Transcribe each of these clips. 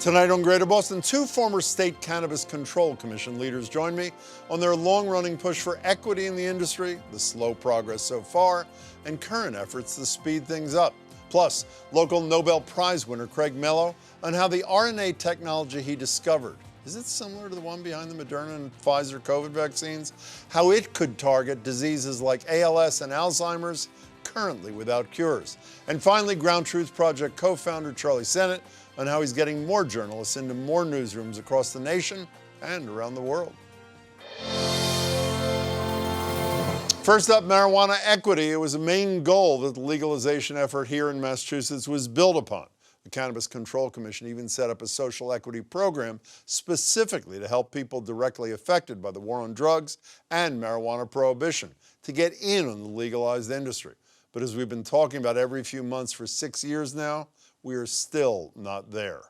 Tonight on Greater Boston, two former state Cannabis Control Commission leaders join me on their long-running push for equity in the industry, the slow progress so far, and current efforts to speed things up. Plus, local Nobel Prize winner Craig Mello on how the RNA technology he discovered, is it similar to the one behind the Moderna and Pfizer COVID vaccines? How it could target diseases like ALS and Alzheimer's, currently without cures. And finally, GroundTruth Project co-founder Charlie Sennott on how he's getting more journalists into more newsrooms across the nation and around the world. First up, marijuana equity. It was a main goal that the legalization effort here in Massachusetts was built upon. The Cannabis Control Commission even set up a social equity program specifically to help people directly affected by the war on drugs and marijuana prohibition to get in on the legalized industry. But as we've been talking about every few months for 6 years now, we are still not there.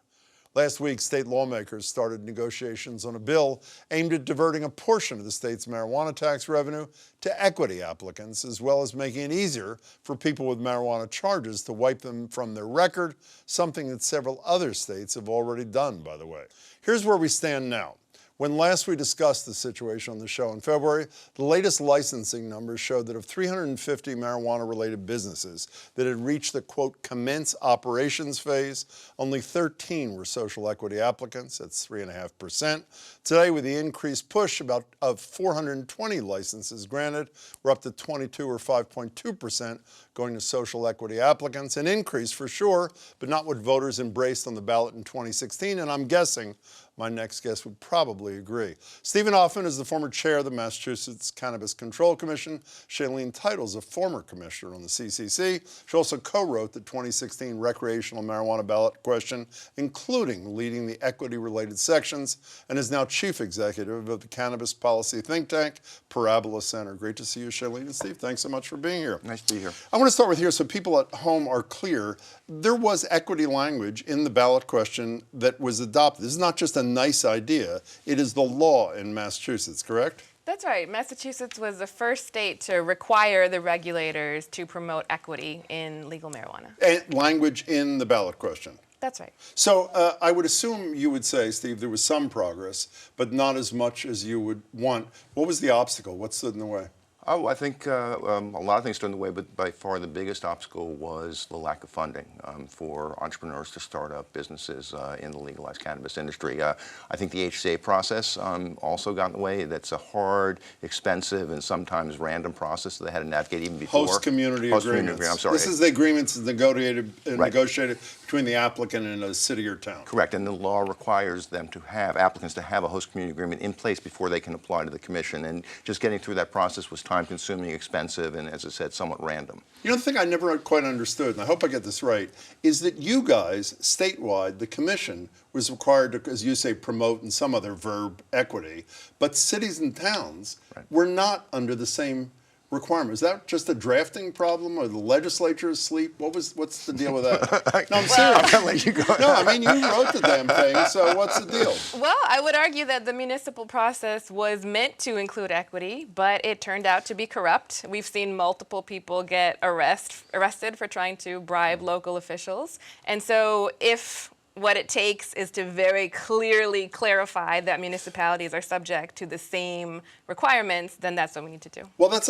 Last week, state lawmakers started negotiations on a bill aimed at diverting a portion of the state's marijuana tax revenue to equity applicants, as well as making it easier for people with marijuana charges to wipe them from their record, something that several other states have already done, by the way. Here's where we stand now. When last we discussed the situation on the show in February, the latest licensing numbers showed that of 350 marijuana-related businesses that had reached the, quote, commence operations phase, only 13 were social equity applicants. That's 3.5%. Today, with the increased push of 420 licenses granted, we're up to 22 or 5.2% going to social equity applicants. An increase for sure, but not what voters embraced on the ballot in 2016, and I'm guessing my next guest would probably agree. Sharlene Hoffman is the former chair of the Massachusetts Cannabis Control Commission. Sharlene Tittle is a former commissioner on the CCC. She also co-wrote the 2016 recreational marijuana ballot question, including leading the equity-related sections, and is now chief executive of the cannabis policy think tank, Parabola Center. Great to see you, Sharlene and Steve. Thanks so much for being here. Nice to be here. I want to start with here so people at home are clear. There was equity language in the ballot question that was adopted. This is not just a nice idea. It is the law in Massachusetts, correct? That's right. Massachusetts was the first state to require the regulators to promote equity in legal marijuana. And language in the ballot question. That's right. So I would assume you would say, Steve, there was some progress, but not as much as you would want. What was the obstacle? What stood in the way? Oh, I think a lot of things stood in the way, but by far the biggest obstacle was the lack of funding for entrepreneurs to start up businesses in the legalized cannabis industry. I think the HCA process also got in the way. That's a hard, expensive, and sometimes random process that they had to navigate even before. Host community agreements. I'm sorry. This is the agreements negotiated Right. between the applicant and a city or town. Correct, and the law requires them to have, applicants to have a host community agreement in place before they can apply to the commission, and just getting through that process was time-consuming, expensive, and as I said, somewhat random. You know, the thing I never quite understood, and I hope I get this right, is that you guys, statewide, the commission, was required to, as you say, promote and some other verb, equity, but cities and towns were not under the same requirement. Is that just a drafting problem, or the legislature asleep? What's the deal with that? No, I'm serious. I'll let you go. No, I mean, you wrote the damn thing, so what's the deal? Well, I would argue that the municipal process was meant to include equity, but it turned out to be corrupt. We've seen multiple people get arrested for trying to bribe local officials. And so if what it takes is to very clearly clarify that municipalities are subject to the same requirements, then that's what we need to do. Well, that's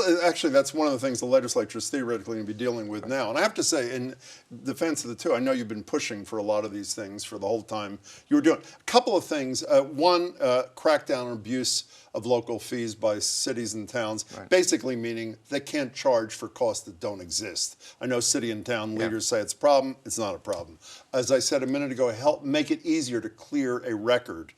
one of the things the legislature is theoretically going to be dealing with now. And I have to say, in defense of the two, I know you've been pushing for a lot of these things for the whole time you were doing. A couple of things. One, crackdown on abuse of local fees by cities and towns, basically meaning they can't charge for costs that don't exist. I know city and town leaders say it's a problem. It's not a problem. As I said a minute ago, help make it easier to clear a record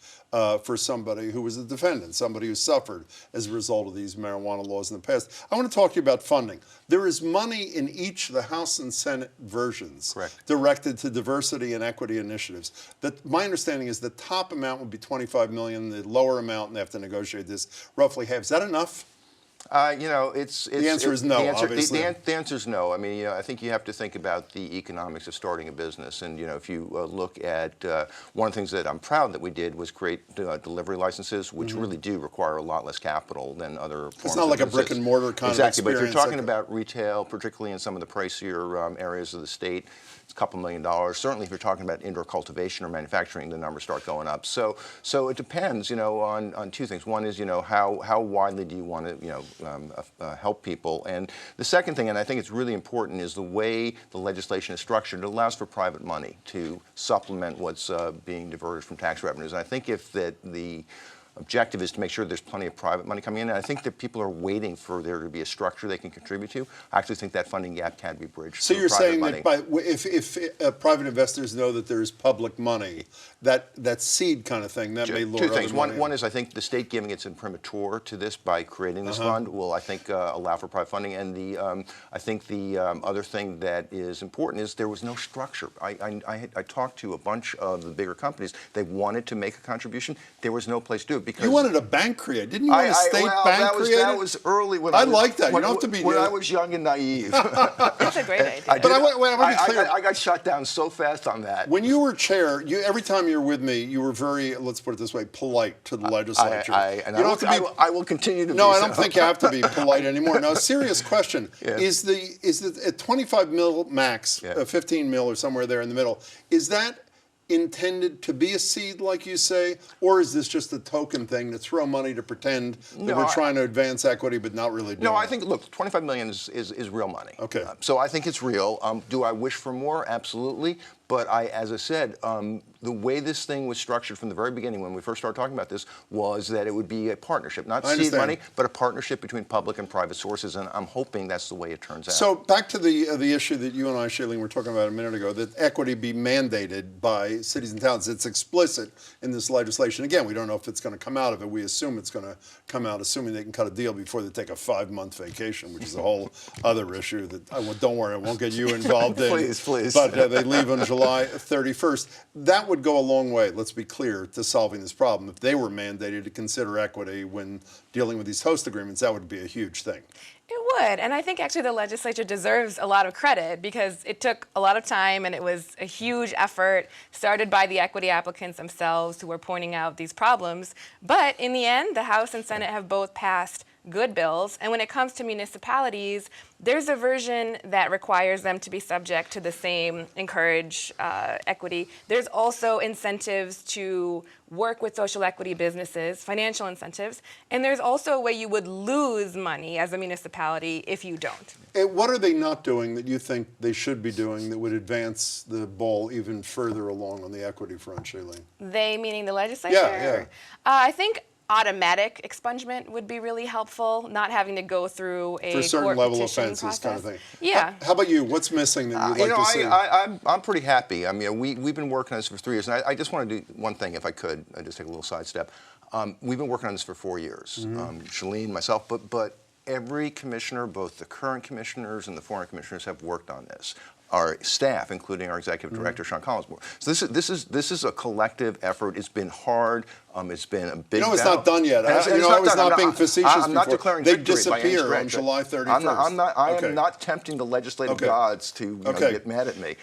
for somebody who was a defendant, somebody who suffered as a result of these marijuana laws in the past. I want to talk to you about funding. There is money in each of the House and Senate versions directed to diversity and equity initiatives. My understanding is the top amount would be $25 million, the lower amount, and they have to negotiate this, roughly half. Is that enough? You know, the answer is no, obviously. The answer is no. I mean, I think you have to think about the economics of starting a business. And, if you look at one of the things that I'm proud that we did was create delivery licenses, which really do require a lot less capital than other forms of businesses. It's not like a brick and mortar kind of experience. Exactly, but if you're talking about retail, particularly in some of the pricier areas of the state, it's a couple $1 million. Certainly, if you're talking about indoor cultivation or manufacturing, the numbers start going up. So it depends, on two things. One is, how widely do you want to, help people? And the second thing, and I think it's really important, is the way the legislation is structured. It allows for private money to supplement what's being diverted from tax revenues. And I think if the objective is to make sure there's plenty of private money coming in, and I think that people are waiting for there to be a structure they can contribute to. I actually think that funding gap can be bridged. So you're saying money. that if private investors know that there's public money, that seed kind of thing, that may lure two things. other money in. One is I think the state giving its imprimatur to this by creating this fund will, I think, allow for private funding. And I think the other thing that is important is there was no structure. I talked to a bunch of the bigger companies. They wanted to make a contribution. There was no place to do it because you wanted a bank created, didn't you? Want a state bank created? That was early when I like that. You don't have to be. When I was young and naive. That's a great idea. But I want to be clear. I got shut down so fast on that. When you were chair, every time you were with me, you were very, let's put it this way, polite to the legislature. I will continue to be. No, I don't think you have to be polite anymore. Now, a serious question. Yeah. Is the 25 mil max, 15 mil or somewhere there in the middle, is that intended to be a seed, like you say, or is this just a token thing to throw money to pretend that we're trying to advance equity but not really doing it? No, I think, look, 25 million is real money. Okay. So I think it's real. Do I wish for more? Absolutely. But as I said, the way this thing was structured from the very beginning when we first started talking about this was that it would be a partnership, not seed money, but a partnership between public and private sources, and I'm hoping that's the way it turns out. So back to the issue that you and I, Sharlene, were talking about a minute ago, that equity be mandated by cities and towns. It's explicit in this legislation. Again, we don't know if it's going to come out of it. We assume it's going to come out, assuming they can cut a deal before they take a 5-month vacation, which is a whole other issue that, don't worry, I won't get you involved in. Please. But they leave on July 31st. That would go a long way, let's be clear, to solving this problem. If they were mandated to consider equity when dealing with these host agreements, that would be a huge thing. It would, and I think actually the legislature deserves a lot of credit because it took a lot of time and it was a huge effort started by the equity applicants themselves who were pointing out these problems. But in the end, the House and Senate have both passed good bills, and when it comes to municipalities, there's a version that requires them to be subject to the same encourage equity. There's also incentives to work with social equity businesses, financial incentives, and there's also a way you would lose money as a municipality if you don't. What are they not doing that you think they should be doing that would advance the ball even further along on the equity front, Sharlene? They, meaning the legislature? Yeah. I think automatic expungement would be really helpful, not having to go through a for certain court level petition offenses process. kind of thing. Yeah. How about you? What's missing that you'd like to see? I'm pretty happy. I mean, we've been working on this for 3 years, and I just want to do one thing, if I could. I just take a little sidestep. We've been working on this for 4 years. Sharlene, myself, but every commissioner, both the current commissioners and the former commissioners, have worked on this. Our staff, including our executive director, Sean Collins. So this is a collective effort. It's been hard. It's been a big. It's not done yet. I was not being facetious I'm not before. declaring They victory by any disappear stretch. on July 31st. I am not tempting the legislative gods to get mad at me.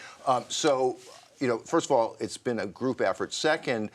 So, first of all, it's been a group effort. Second,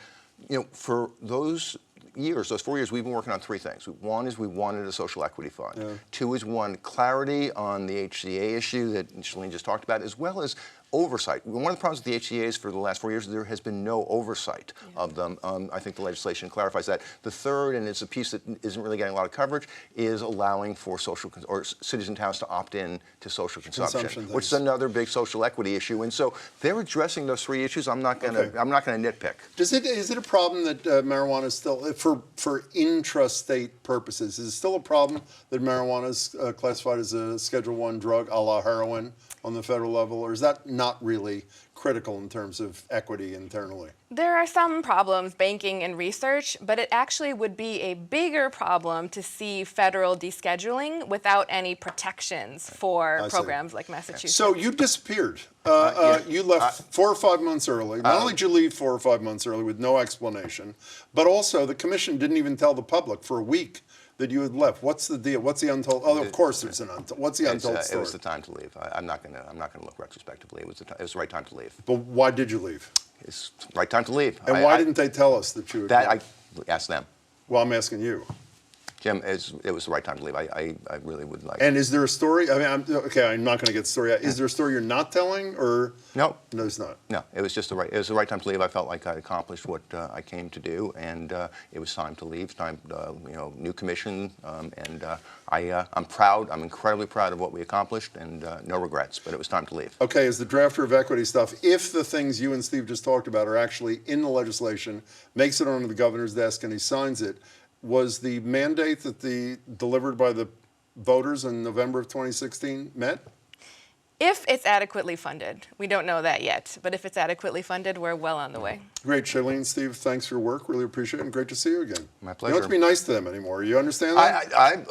for those 4 years, we've been working on 3 things. One is we wanted a social equity fund. Yeah. 2 is clarity on the HCA issue that Sharlene just talked about, as well as oversight. One of the problems with the HCAs for the last 4 years, there has been no oversight of them. I think the legislation clarifies that. The third, and it's a piece that isn't really getting a lot of coverage, is allowing for cities and towns to opt in to social consumption, which is another big social equity issue. And so they're addressing those 3 issues. I'm not going to nitpick. Is it a problem that marijuana is still, for intrastate purposes, is it still a problem that marijuana is classified as a Schedule I drug, a la heroin, on the federal level, or is that not really critical in terms of equity internally? There are some problems, banking and research, but it actually would be a bigger problem to see federal descheduling without any protections for programs like Massachusetts. So you disappeared. You left 4 or 5 months early. Not only did you leave 4 or 5 months early with no explanation, but also the commission didn't even tell the public for a week that you had left. What's the deal? What's the untold? Oh, of course, there's an untold. What's the untold story? It was the time to leave. I'm not going to look retrospectively. It was the right time to leave. But why did you leave? It's the right time to leave. And why didn't they tell us that you had I asked them. Well, I'm asking you. Jim, it was the right time to leave. I really would like. And is there a story? I mean, I'm not going to get the story out. Is there a story you're not telling, or No. No, there's not. No, it was just the right time to leave. I felt like I'd accomplished what I came to do, and it was time to leave. Time, new commission, and I'm proud. I'm incredibly proud of what we accomplished, and no regrets. But it was time to leave. Okay, as the drafter of equity stuff, if the things you and Steve just talked about are actually in the legislation, makes it onto the governor's desk, and he signs it, was the mandate that delivered by the voters in November of 2016 met? If it's adequately funded. We don't know that yet, but if it's adequately funded, we're well on the way. Great. Sharlene, Steve, thanks for your work. Really appreciate it, and great to see you again. My pleasure. You don't have to be nice to them anymore. You understand that? I'm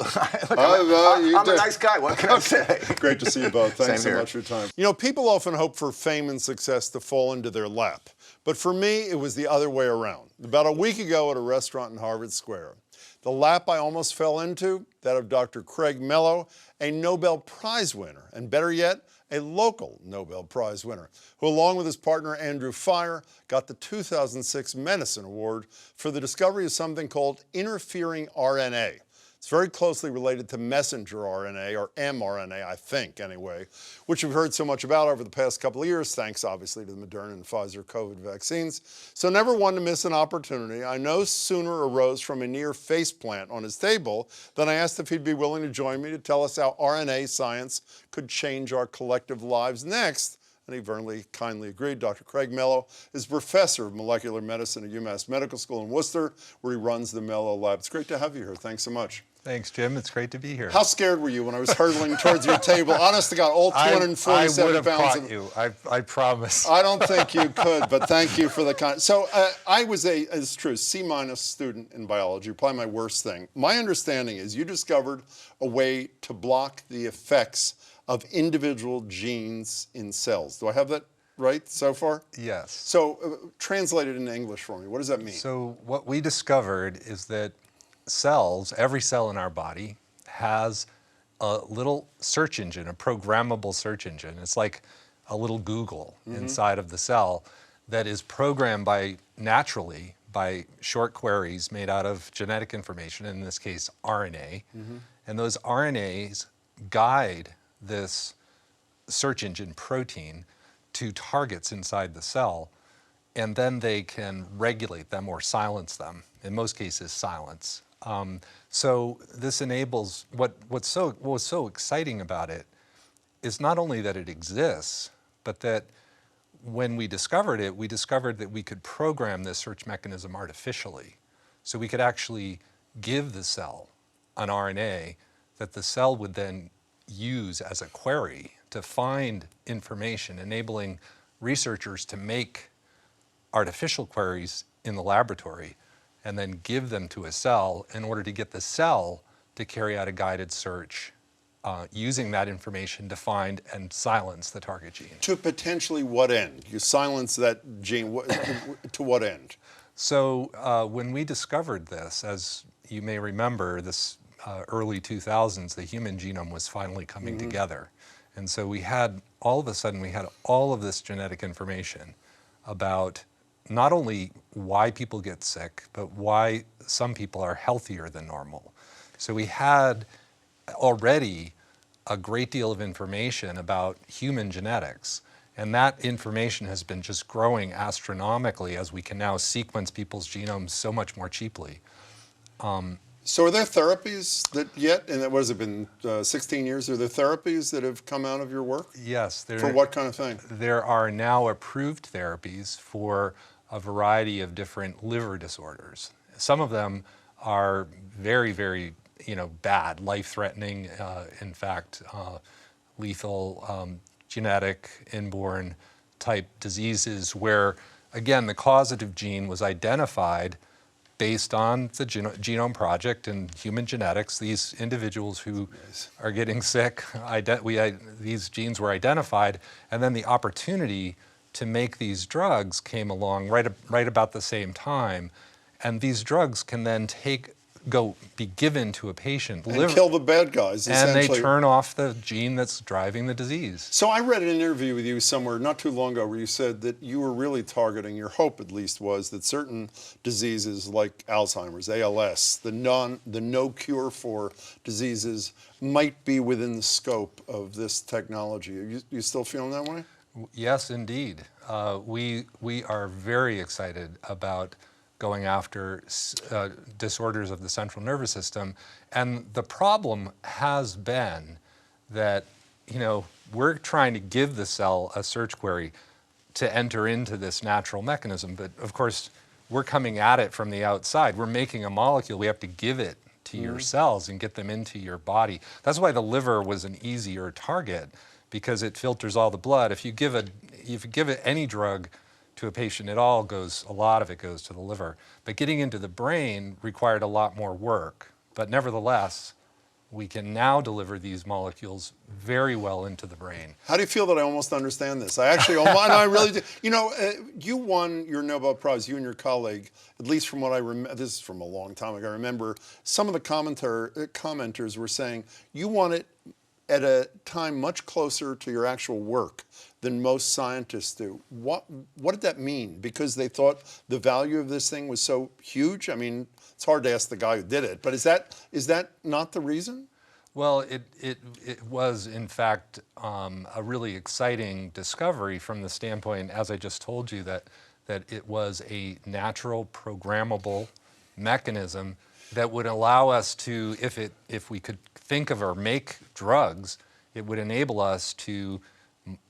a nice guy. What can I say? Great to see you both. Thanks Same so here. much for your time. You know, people often hope for fame and success to fall into their lap. But for me, it was the other way around. About a week ago at a restaurant in Harvard Square, the lap I almost fell into, that of Dr. Craig Mello, a Nobel Prize winner, and better yet, a local Nobel Prize winner, who along with his partner Andrew Fire got the 2006 Medicine Award for the discovery of something called interfering RNA. It's very closely related to messenger RNA, or mRNA, I think anyway, which we've heard so much about over the past couple of years, thanks obviously to the Moderna and Pfizer COVID vaccines. So never one to miss an opportunity. I no sooner arose from a near faceplant on his table than I asked if he'd be willing to join me to tell us how RNA science could change our collective lives next. And he very kindly agreed. Dr. Craig Mello is professor of molecular medicine at UMass Medical School in Worcester, where he runs the Mello Lab. It's great to have you here. Thanks so much. Thanks, Jim. It's great to be here. How scared were you when I was hurtling towards your table? Honest to God, all 247 I would have pounds. caught you. I promise. I don't think you could, but thank you for the kind. So I was it's true, C- student in biology, probably my worst thing. My understanding is you discovered a way to block the effects of individual genes in cells. Do I have that right so far? Yes. So translate it into English for me. What does that mean? So what we discovered is that cells, every cell in our body, has a little search engine, a programmable search engine. It's like a little Google inside of the cell that is programmed naturally by short queries made out of genetic information, in this case RNA. And those RNAs guide this search engine protein to targets inside the cell, and then they can regulate them or silence them, in most cases silence. So this enables, what was so exciting about it is not only that it exists, but that when we discovered it, we discovered that we could program this search mechanism artificially. So we could actually give the cell an RNA that the cell would then use as a query to find information, enabling researchers to make artificial queries in the laboratory and then give them to a cell in order to get the cell to carry out a guided search using that information to find and silence the target gene. To potentially what end? You silence that gene, to what end? So when we discovered this, as you may remember, this early 2000s, the human genome was finally coming together. And so all of a sudden, we had all of this genetic information about not only why people get sick, but why some people are healthier than normal. So we had already a great deal of information about human genetics. And that information has been just growing astronomically as we can now sequence people's genomes so much more cheaply. So are there therapies that yet, and what has it been, 16 years, are there therapies that have come out of your work? Yes. For what kind of thing? There are now approved therapies for a variety of different liver disorders. Some of them are very, very bad, life-threatening, in fact, lethal, genetic, inborn type diseases where, again, the causative gene was identified based on the Genome Project and human genetics. These individuals who are getting sick, these genes were identified, and then the opportunity to make these drugs came along right about the same time. And these drugs can then be given to a patient. And kill the bad guys, and they essentially. turn off the gene that's driving the disease. So I read an interview with you somewhere not too long ago where you said that you were really targeting, your hope at least was that certain diseases like Alzheimer's, ALS, the no cure for diseases might be within the scope of this technology. Are you still feeling that way? Yes, indeed. We are very excited about going after disorders of the central nervous system. And the problem has been that, we're trying to give the cell a search query to enter into this natural mechanism. But of course, we're coming at it from the outside. We're making a molecule. We have to give it to your cells and get them into your body. That's why the liver was an easier target, because it filters all the blood. If you give it any drug to a patient, a lot of it goes to the liver. But getting into the brain required a lot more work. But nevertheless, we can now deliver these molecules very well into the brain. How do you feel that I almost understand this? I actually, I really do. You won your Nobel Prize, you and your colleague, at least from what I remember, this is from a long time ago, I remember some of the commenters were saying you won it at a time much closer to your actual work than most scientists do. What did that mean? Because they thought the value of this thing was so huge? I mean, it's hard to ask the guy who did it, but is that not the reason? Well, it was, in fact, a really exciting discovery from the standpoint, as I just told you, that it was a natural programmable mechanism that would allow us to, if we could think of or make drugs, it would enable us to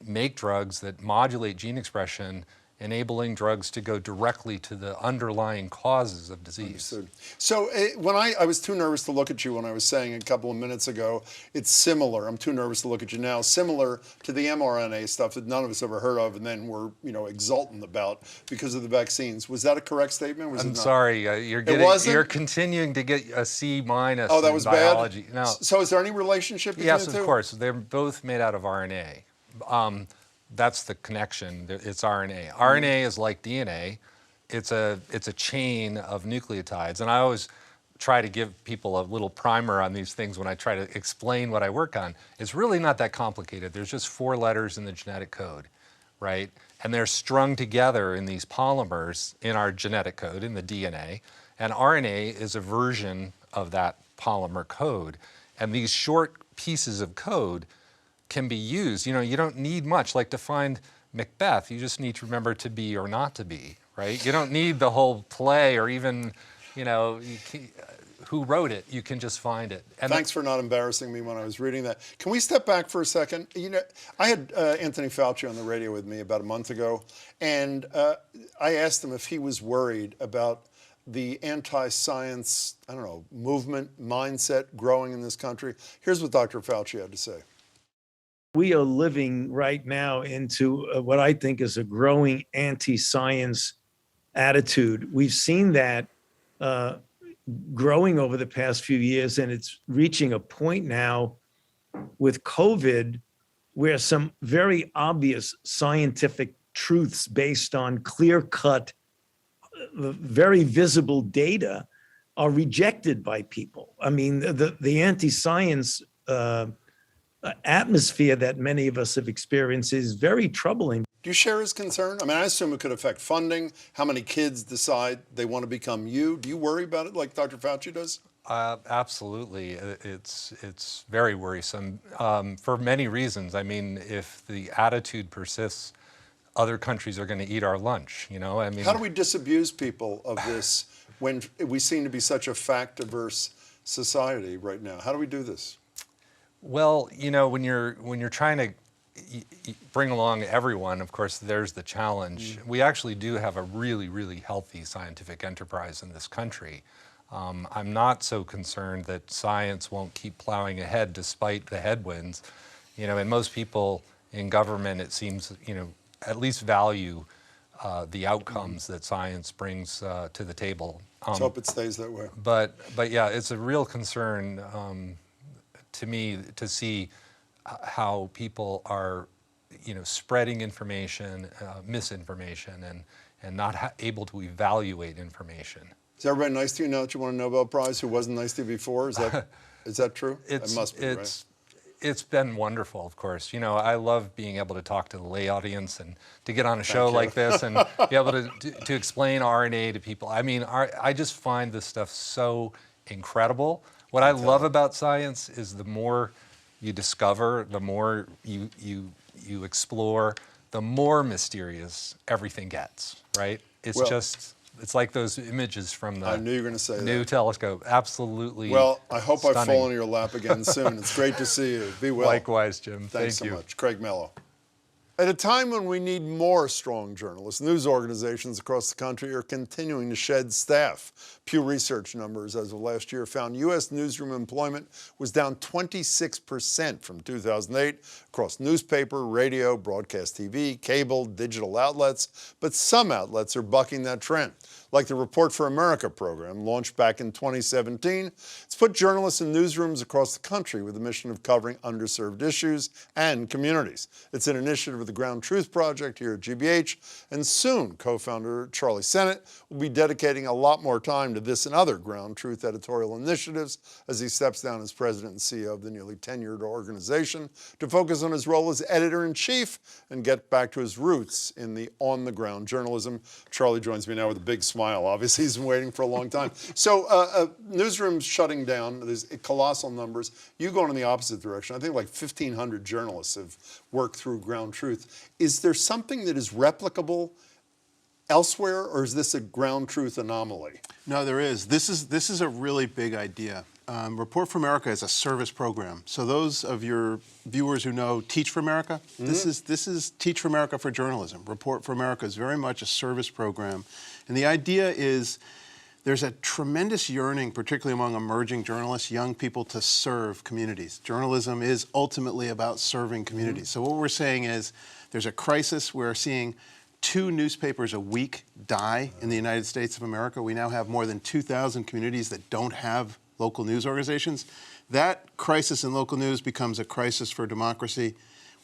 make drugs that modulate gene expression, enabling drugs to go directly to the underlying causes of disease. Understood. So when I was too nervous to look at you when I was saying a couple of minutes ago, it's similar, I'm too nervous to look at you now, similar to the mRNA stuff that none of us ever heard of and then we're exultant about because of the vaccines. Was that a correct statement? Was I'm it not? sorry, you're continuing to get a C- Oh, that was in biology. bad? No. So is there any relationship between Yes, the two? of course. They're both made out of RNA. That's the connection. It's RNA. RNA is like DNA. It's a chain of nucleotides. And I always try to give people a little primer on these things when I try to explain what I work on. It's really not that complicated. There's just 4 letters in the genetic code, right? And they're strung together in these polymers in our genetic code, in the DNA. And RNA is a version of that polymer code. And these short pieces of code can be used. You don't need much. Like to find Macbeth, you just need to remember to be or not to be, right? You don't need the whole play or even, who wrote it. You can just find it. And Thanks for not embarrassing me when I was reading that. Can we step back for a second? I had Anthony Fauci on the radio with me about a month ago, and I asked him if he was worried about the anti-science, movement, mindset growing in this country. Here's what Dr. Fauci had to say. We are living right now into what I think is a growing anti-science attitude. We've seen that growing over the past few years, and it's reaching a point now with COVID where some very obvious scientific truths based on clear-cut, very visible data are rejected by people. I mean, the anti-science atmosphere that many of us have experienced is very troubling. Do you share his concern? I mean, I assume it could affect funding, how many kids decide they want to become you. Do you worry about it like Dr. Fauci does? Absolutely. It's very worrisome for many reasons. I mean, if the attitude persists, other countries are going to eat our lunch, How do we disabuse people of this when we seem to be such a fact-averse society right now? How do we do this? Well, when you're trying to bring along everyone, of course, there's the challenge. We actually do have a really, really healthy scientific enterprise in this country. I'm not so concerned that science won't keep plowing ahead despite the headwinds. And most people in government, it seems, at least value the outcomes that science brings to the table. Let's hope it stays that way. But yeah, it's a real concern to me to see how people are, spreading information, misinformation, and not able to evaluate information. Is everybody nice to you now that you won a Nobel Prize who wasn't nice to you before? Is that true? It must be, right? It's been wonderful, of course. You know, I love being able to talk to the lay audience and to get on a show like this and be able to explain RNA to people. I mean, I just find this stuff so incredible. What I love about science is the more you discover, the more you explore, the more mysterious everything gets, right? It's like those images from I knew you were going to say new that. telescope. Absolutely. Well, I hope I stunning. fall into your lap again soon. It's great to see you. Be well. Likewise, Jim. Thanks Thank so you. much. Craig Mello. At a time when we need more strong journalists, news organizations across the country are continuing to shed staff. Pew Research numbers as of last year found U.S. newsroom employment was down 26% from 2008 across newspaper, radio, broadcast TV, cable, digital outlets. But some outlets are bucking that trend, like the Report for America program launched back in 2017. It's put journalists in newsrooms across the country with the mission of covering underserved issues and communities. It's an initiative of the GroundTruth Project here at GBH, and soon co-founder Charlie Sennott will be dedicating a lot more time to this and other GroundTruth editorial initiatives as he steps down as president and CEO of the nearly 10-year organization to focus on his role as editor-in-chief and get back to his roots in the on-the-ground journalism. Charlie joins me now with a big smile. Obviously, he's been waiting for a long time. So newsrooms shutting down, there's colossal numbers. You going in the opposite direction. I think like 1,500 journalists have worked through GroundTruth. Is there something that is replicable elsewhere, or is this a GroundTruth anomaly? No, there is. This is a really big idea. Report for America is a service program. So those of your viewers who know Teach for America, this is Teach for America for journalism. Report for America is very much a service program. And the idea is there's a tremendous yearning, particularly among emerging journalists, young people, to serve communities. Journalism is ultimately about serving communities. So what we're saying is there's a crisis. We're seeing 2 newspapers a week die in the United States of America. We now have more than 2,000 communities that don't have local news organizations. That crisis in local news becomes a crisis for democracy.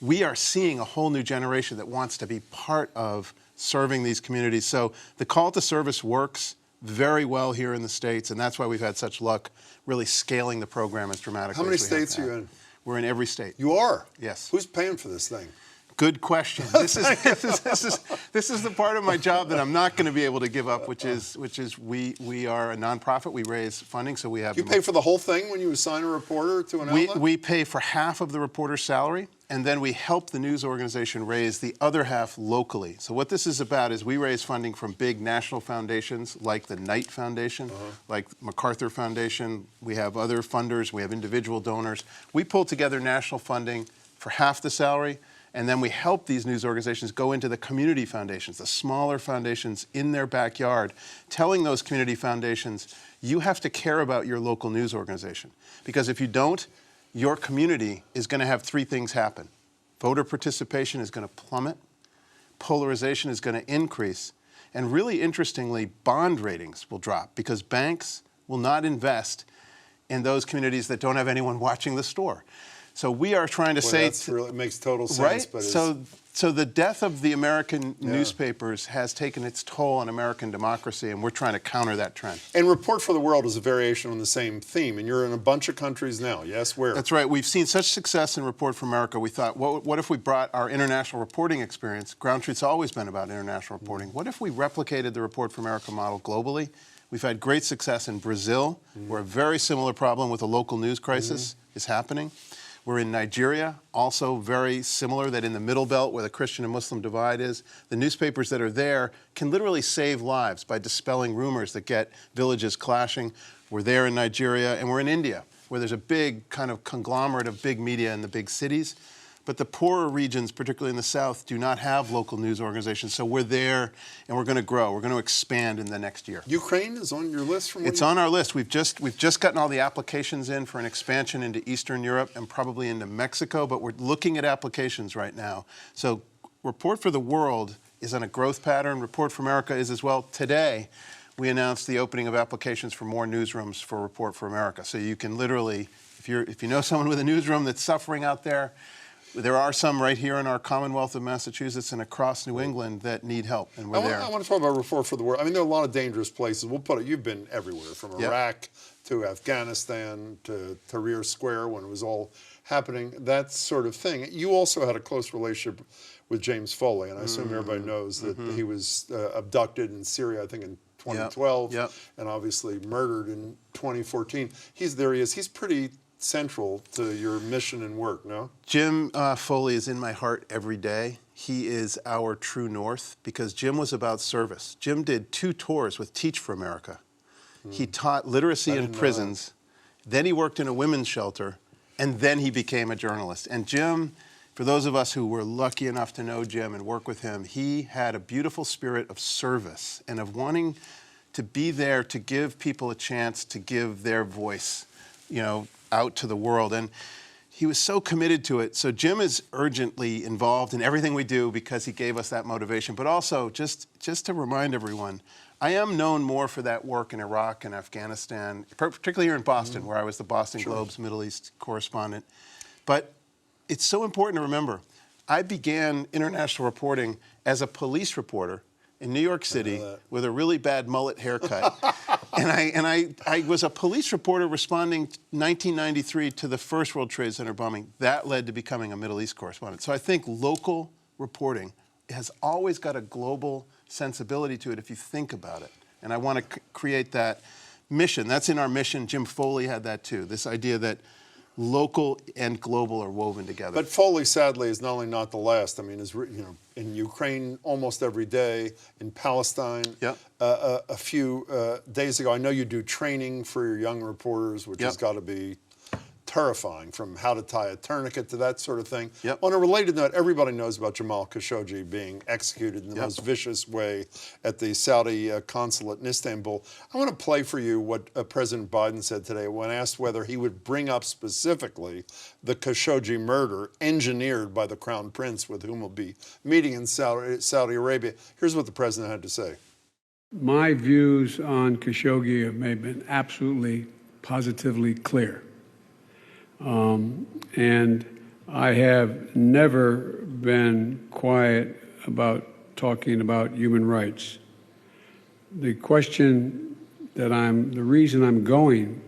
We are seeing a whole new generation that wants to be part of serving these communities. So the call to service works very well here in the States, and that's why we've had such luck really scaling the program as dramatically How many as we have states are you had. in? We're in every state. You are? Yes. Who's paying for this thing? Good question. This is the part of my job that I'm not going to be able to give up, which is we are a nonprofit. We raise funding, so we have. You pay for the whole thing when you assign a reporter to an outlet? We pay for half of the reporter's salary, and then we help the news organization raise the other half locally. So what this is about is we raise funding from big national foundations like the Knight Foundation, like MacArthur Foundation. We have other funders. We have individual donors. We pull together national funding for half the salary, and then we help these news organizations go into the community foundations, the smaller foundations in their backyard, telling those community foundations, you have to care about your local news organization. Because if you don't, your community is going to have 3 things happen. Voter participation is going to plummet, polarization is going to increase, and really interestingly, bond ratings will drop because banks will not invest in those communities that don't have anyone watching the store. So we are trying to say, It makes total sense. right? But So the death of the American newspapers has taken its toll on American democracy, and we're trying to counter that trend. And Report for the World is a variation on the same theme, and you're in a bunch of countries now. Yes, where? That's right. We've seen such success in Report for America. We thought, what if we brought our international reporting experience? GroundTruth's always been about international reporting. What if we replicated the Report for America model globally? We've had great success in Brazil, where a very similar problem with a local news crisis is happening. We're in Nigeria, also very similar, that in the Middle Belt where the Christian and Muslim divide is, the newspapers that are there can literally save lives by dispelling rumors that get villages clashing. We're there in Nigeria, and we're in India, where there's a big kind of conglomerate of big media in the big cities. But the poorer regions, particularly in the South, do not have local news organizations. So we're there, and we're going to grow. We're going to expand in the next year. Ukraine is on your list from It's on our list. We've just gotten all the applications in for an expansion into Eastern Europe and probably into Mexico, but we're looking at applications right now. So Report for the World is on a growth pattern. Report for America is as well. Today, we announced the opening of applications for more newsrooms for Report for America. So you can literally, if you know someone with a newsroom that's suffering out there, there are some right here in our Commonwealth of Massachusetts and across New England that need help, and we're there. I want to talk about Report for the World. I mean, there are a lot of dangerous places. We'll put it, you've been everywhere, from Yep. Iraq to Afghanistan to Tahrir Square when it was all happening, that sort of thing. You also had a close relationship with James Foley, and I assume everybody knows that he was abducted in Syria, I think in 2012, Yep. and obviously murdered in 2014. There he is. He's pretty central to your mission and work, no? Jim Foley is in my heart every day. He is our true north because Jim was about service. Jim did 2 tours with Teach for America. He taught literacy in prisons, then he worked in a women's shelter, and then he became a journalist. And Jim, for those of us who were lucky enough to know Jim and work with him, he had a beautiful spirit of service and of wanting to be there to give people a chance to give their voice, you know, out to the world. And he was so committed to it. So Jim is urgently involved in everything we do because he gave us that motivation. But also, just to remind everyone, I am known more for that work in Iraq and Afghanistan, particularly here in Boston, where I was the Boston Globe's Middle East correspondent. But it's so important to remember, I began international reporting as a police reporter in New York City with a really bad mullet haircut. and I was a police reporter responding 1993 to the first World Trade Center bombing. That led to becoming a Middle East correspondent. So I think local reporting has always got a global sensibility to it if you think about it. And I want to create that mission. That's in our mission. Jim Foley had that too, this idea that local and global are woven together. But Foley, sadly, is not only not the last. I mean, in Ukraine almost every day, in Palestine. Yep. A few days ago, I know you do training for your young reporters, which has got to be terrifying, from how to tie a tourniquet to that sort of thing. Yep. On a related note, everybody knows about Jamal Khashoggi being executed in the most vicious way at the Saudi consulate in Istanbul. I want to play for you what President Biden said today when asked whether he would bring up specifically the Khashoggi murder engineered by the Crown Prince, with whom he'll be meeting in Saudi Arabia. Here's what the president had to say. My views on Khashoggi have been absolutely, positively clear. And I have never been quiet about talking about human rights. The reason I'm going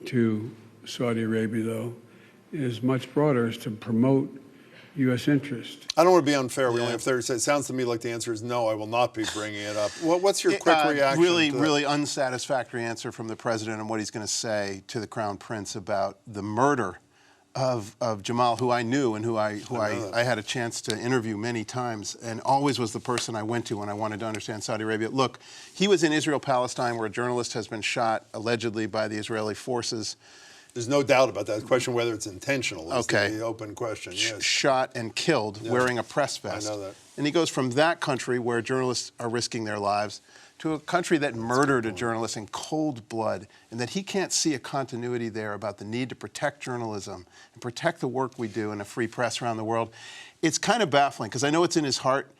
to Saudi Arabia, though, is much broader, is to promote U.S. interest. I don't want to be unfair. We only have 30 seconds. It sounds to me like the answer is no, I will not be bringing it up. What's your quick reaction? Really unsatisfactory answer from the president on what he's going to say to the Crown Prince about the murder of Jamal, who I knew and who I had a chance to interview many times, and always was the person I went to when I wanted to understand Saudi Arabia. Look, he was in Israel-Palestine, where a journalist has been shot allegedly by the Israeli forces. There's no doubt about that. The question whether it's intentional is the open question. Yes. Shot and killed wearing a press vest. I know that. And he goes from that country where journalists are risking their lives to a country that murdered a journalist in cold blood, and that he can't see a continuity there about the need to protect journalism and protect the work we do in a free press around the world. It's kind of baffling, because I know it's in his heart.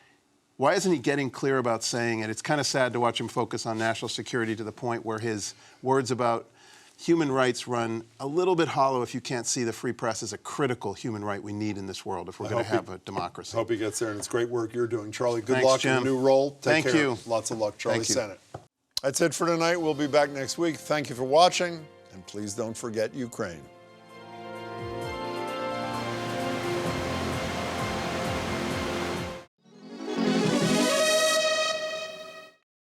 Why isn't he getting clear about saying it? It's kind of sad to watch him focus on national security to the point where his words about human rights run a little bit hollow if you can't see the free press as a critical human right we need in this world if we're going to have a democracy. Hope he gets there, and it's great work you're doing. Charlie, good Thanks, luck Jim. in the new role. Take Thank care. you. Lots of luck, Charlie Thank you. Sennott. That's it for tonight. We'll be back next week. Thank you for watching, and please don't forget Ukraine.